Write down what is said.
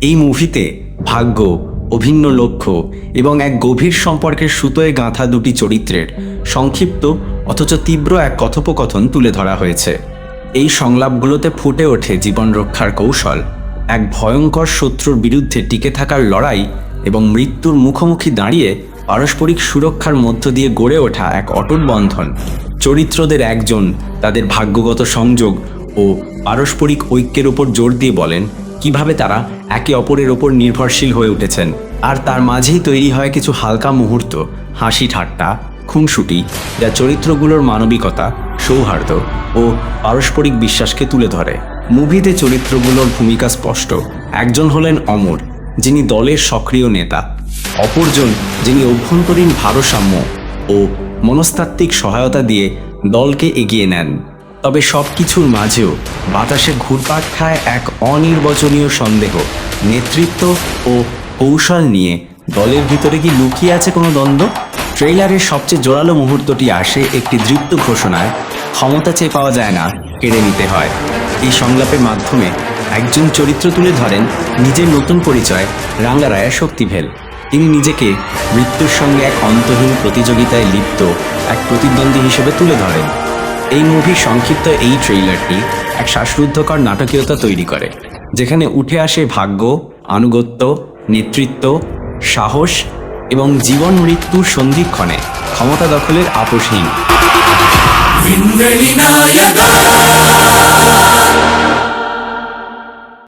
এই মুভিতে ভাগ্য, অভিন্ন লক্ষ্য এবং এক গভীর সম্পর্কের সুতোয় গাঁথা দুটি চরিত্রের সংক্ষিপ্ত অথচ তীব্র এক কথোপকথন তুলে ধরা হয়েছে। এই সংলাপগুলোতে ফুটে ওঠে জীবন রক্ষার কৌশল, এক ভয়ঙ্কর শত্রুর বিরুদ্ধে টিকে থাকার লড়াই এবং মৃত্যুর মুখোমুখি দাঁড়িয়ে পারস্পরিক সুরক্ষার মধ্য দিয়ে গড়ে ওঠা এক অটুট বন্ধন। চরিত্রদের একজন তাদের ভাগ্যগত সংযোগ ও পারস্পরিক ঐক্যের উপর জোর দিয়ে বলেন কিভাবে তারা একে অপরের ওপর নির্ভরশীল হয়ে উঠেছেন, আর তার মাঝেই তৈরি হয় কিছু হালকা মুহূর্ত, হাসি ঠাট্টা, খুনসুটি, যা চরিত্রগুলোর মানবিকতা, সৌহার্দ্য ও পারস্পরিক বিশ্বাসকে তুলে ধরে। মুভিতে চরিত্রগুলোর ভূমিকা স্পষ্ট। একজন হলেন অমর, যিনি দলের সক্রিয় নেতা, অপরজন যিনি অভ্যন্তরীণ ভারসাম্য ও মনস্তাত্ত্বিক সহায়তা দিয়ে দলকে এগিয়ে নেন। তবে সব কিছুর মাঝেও বাতাসে ঘুরপাক খায় এক অনির্বচনীয় সন্দেহ, নেতৃত্ব ও কৌশল নিয়ে দলের ভিতরে কি লুকিয়ে আছে কোনো দ্বন্দ্ব? ট্রেইলারের সবচেয়ে জোরালো মুহূর্তটি আসে একটি দৃপ্ত ঘোষণায়, ক্ষমতা চেয়ে পাওয়া যায় না, কেড়ে নিতে হয়। এই সংলাপের মাধ্যমে একজন চরিত্র তুলে ধরেন নিজের নতুন পরিচয়, রাঙ্গারায়া শক্তিভেল। তিনি নিজেকে মৃত্যুর সঙ্গে এক অন্তহীন প্রতিযোগিতায় লিপ্ত এক প্রতিদ্বন্দ্বী হিসেবে তুলে ধরেন। এই মুভির সংক্ষিপ্ত এই ট্রেইলারটি এক শ্বাসরুদ্ধকর নাটকীয়তা তৈরি করে, যেখানে উঠে আসে ভাগ্য, আনুগত্য, নেতৃত্ব, সাহস এবং জীবন মৃত্যুর সন্ধিক্ষণে ক্ষমতা দখলের আপোষহীন।